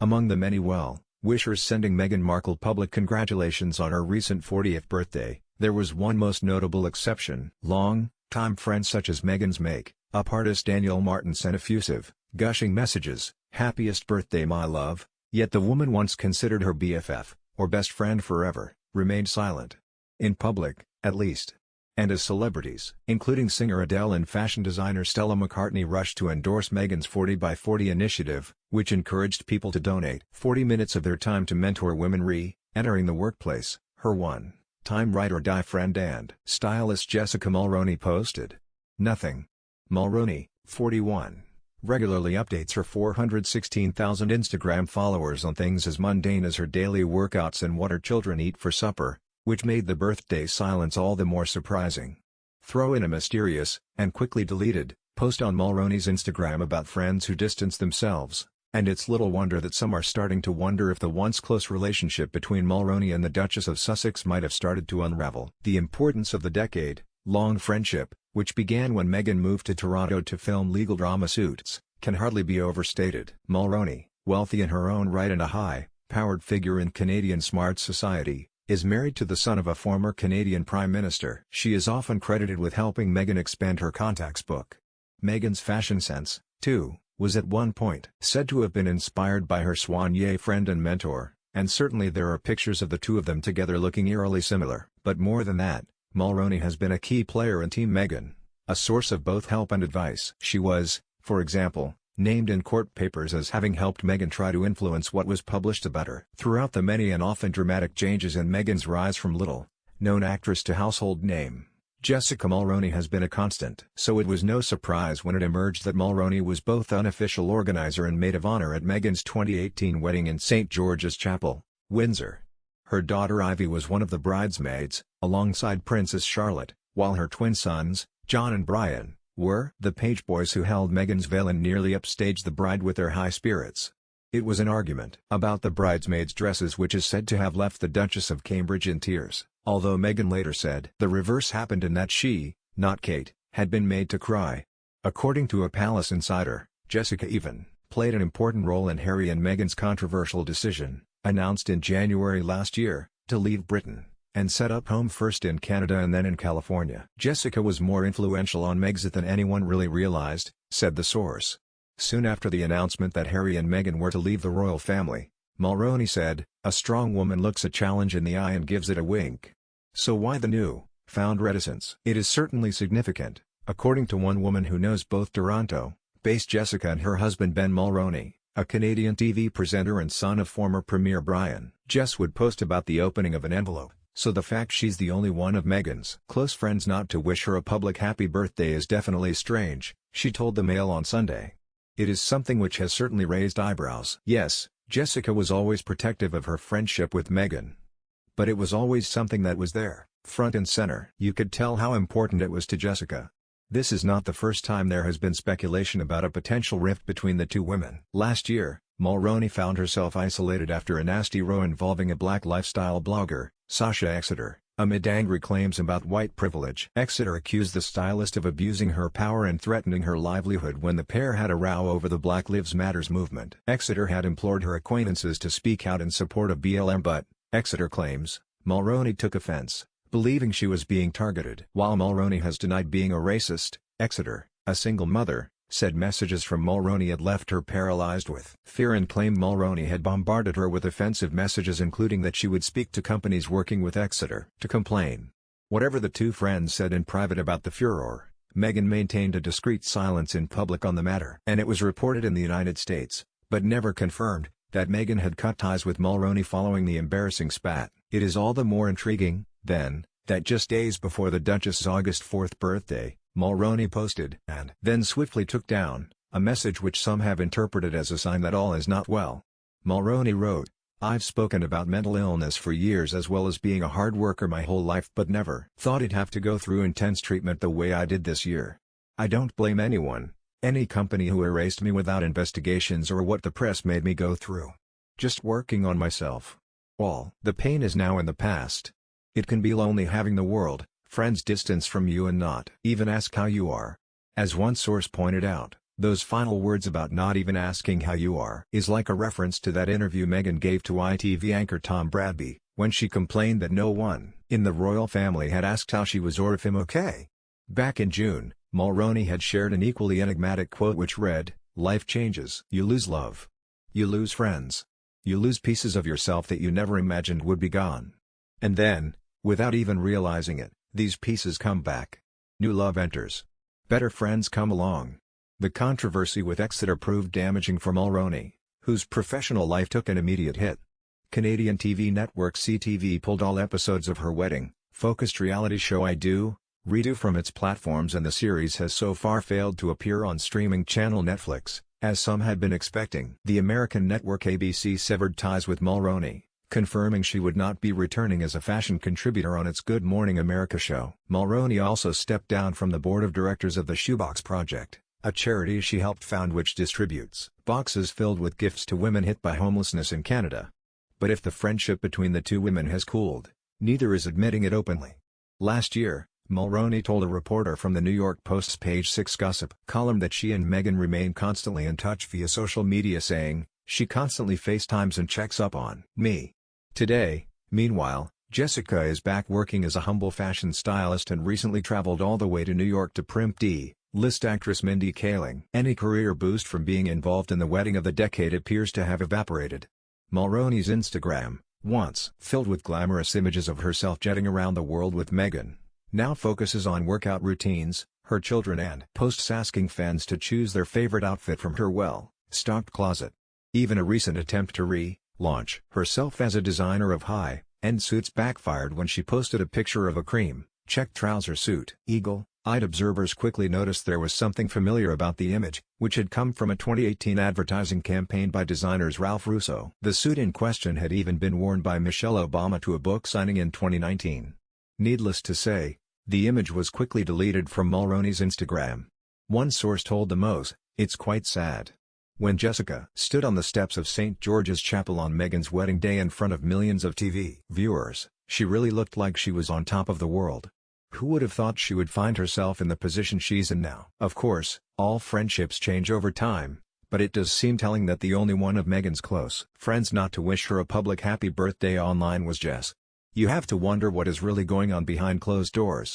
Among the many well-wishers sending Meghan Markle public congratulations on her recent 40th birthday, there was one most notable exception. Long-time friends such as Meghan's make-up artist Danielle Martin sent effusive, gushing messages, "Happiest birthday my love," yet the woman once considered her BFF, or best friend forever, remained silent. In public, at least. And as celebrities, including singer Adele and fashion designer Stella McCartney, rushed to endorse Meghan's 40 by 40 initiative, which encouraged people to donate 40 minutes of their time to mentor women re-entering the workplace, her one-time ride-or-die friend and stylist Jessica Mulroney posted. Nothing. Mulroney, 41, regularly updates her 416,000 Instagram followers on things as mundane as her daily workouts and what her children eat for supper, which made the birthday silence all the more surprising. Throw in a mysterious, and quickly deleted, post on Mulroney's Instagram about friends who distance themselves, and it's little wonder that some are starting to wonder if the once close relationship between Mulroney and the Duchess of Sussex might have started to unravel. The importance of the decade-long friendship, which began when Meghan moved to Toronto to film legal drama Suits, can hardly be overstated. Mulroney, wealthy in her own right and a high-powered figure in Canadian smart society, is married to the son of a former Canadian Prime Minister. She is often credited with helping Meghan expand her contacts book. Meghan's fashion sense, too, was at one point said to have been inspired by her soigné friend and mentor, and certainly there are pictures of the two of them together looking eerily similar. But more than that, Mulroney has been a key player in Team Meghan, a source of both help and advice. She was, for example, named in court papers as having helped Meghan try to influence what was published about her. Throughout the many and often dramatic changes in Meghan's rise from little-known actress to household name, Jessica Mulroney has been a constant. So it was no surprise when it emerged that Mulroney was both unofficial organizer and maid of honor at Meghan's 2018 wedding in St. George's Chapel, Windsor. Her daughter Ivy was one of the bridesmaids, alongside Princess Charlotte, while her twin sons, John and Brian, were the page boys who held Meghan's veil and nearly upstaged the bride with their high spirits. It was an argument about the bridesmaids' dresses which is said to have left the Duchess of Cambridge in tears, although Meghan later said the reverse happened and that she, not Kate, had been made to cry. According to a palace insider, Jessica even played an important role in Harry and Meghan's controversial decision, announced in January last year, to leave Britain and set up home first in Canada and then in California. Jessica was more influential on Megxit than anyone really realized, said the source. Soon after the announcement that Harry and Meghan were to leave the royal family, Mulroney said, "A strong woman looks a challenge in the eye and gives it a wink." So why the new-found reticence? It is certainly significant, according to one woman who knows both Toronto-based Jessica and her husband Ben Mulroney, a Canadian TV presenter and son of former Premier Brian. Jess would post about the opening of an envelope, so the fact she's the only one of Meghan's close friends not to wish her a public happy birthday is definitely strange, she told the Mail on Sunday. It is something which has certainly raised eyebrows. Yes, Jessica was always protective of her friendship with Meghan. But it was always something that was there, front and center. You could tell how important it was to Jessica. This is not the first time there has been speculation about a potential rift between the two women. Last year, Mulroney found herself isolated after a nasty row involving a black lifestyle blogger, Sasha Exeter, amid angry claims about white privilege. Exeter accused the stylist of abusing her power and threatening her livelihood when the pair had a row over the Black Lives Matters movement. Exeter had implored her acquaintances to speak out in support of BLM but, Exeter claims, Mulroney took offense, believing she was being targeted. While Mulroney has denied being a racist, Exeter, a single mother, said messages from Mulroney had left her paralyzed with fear and claimed Mulroney had bombarded her with offensive messages including that she would speak to companies working with Exeter to complain. Whatever the two friends said in private about the furor, Meghan maintained a discreet silence in public on the matter. And it was reported in the United States, but never confirmed, that Meghan had cut ties with Mulroney following the embarrassing spat. It is all the more intriguing, then, that just days before the Duchess's August 4th birthday, Mulroney posted and then swiftly took down a message which some have interpreted as a sign that all is not well. Mulroney wrote, "I've spoken about mental illness for years as well as being a hard worker my whole life but never thought I'd have to go through intense treatment the way I did this year. I don't blame anyone, any company who erased me without investigations or what the press made me go through. Just working on myself. All the pain is now in the past. It can be lonely having the world, friends distance from you and not even ask how you are. As one source pointed out, Those final words about not even asking how you are is like a reference to that interview Meghan gave to ITV anchor Tom Bradby, when she complained that no one in the royal family had asked how she was or if I'm okay. Back in June, Mulroney had shared an equally enigmatic quote which read, "Life changes. You lose love. You lose friends. You lose pieces of yourself that you never imagined would be gone. And then, without even realizing it, these pieces come back. New love enters. Better friends come along." The controversy with Exeter proved damaging for Mulroney, whose professional life took an immediate hit. Canadian TV network CTV pulled all episodes of her wedding-focused reality show I Do, Redo from its platforms, and the series has so far failed to appear on streaming channel Netflix, as some had been expecting. The American network ABC severed ties with Mulroney, confirming she would not be returning as a fashion contributor on its Good Morning America show. Mulroney also stepped down from the board of directors of the Shoebox Project, a charity she helped found which distributes boxes filled with gifts to women hit by homelessness in Canada. But if the friendship between the two women has cooled, neither is admitting it openly. Last year, Mulroney told a reporter from the New York Post's Page 6 gossip column that she and Meghan remain constantly in touch via social media, saying, "She constantly FaceTimes and checks up on me." Today, meanwhile, Jessica is back working as a humble fashion stylist and recently traveled all the way to New York to primp D-list actress Mindy Kaling. Any career boost from being involved in the wedding of the decade appears to have evaporated. Mulroney's Instagram, once filled with glamorous images of herself jetting around the world with Meghan, now focuses on workout routines, her children, and posts asking fans to choose their favorite outfit from her well-stocked closet. Even a recent attempt to re-launch herself as a designer of high-end suits backfired when she posted a picture of a cream-checked trouser suit. Eagle-eyed observers quickly noticed there was something familiar about the image, which had come from a 2018 advertising campaign by designers Ralph Russo. The suit in question had even been worn by Michelle Obama to a book signing in 2019. Needless to say, the image was quickly deleted from Mulroney's Instagram. One source told the Mo's, "It's quite sad." When Jessica stood on the steps of St. George's Chapel on Meghan's wedding day in front of millions of TV viewers, she really looked like she was on top of the world. Who would have thought she would find herself in the position she's in now? Of course, all friendships change over time, but it does seem telling that the only one of Meghan's close friends not to wish her a public happy birthday online was Jess. You have to wonder what is really going on behind closed doors.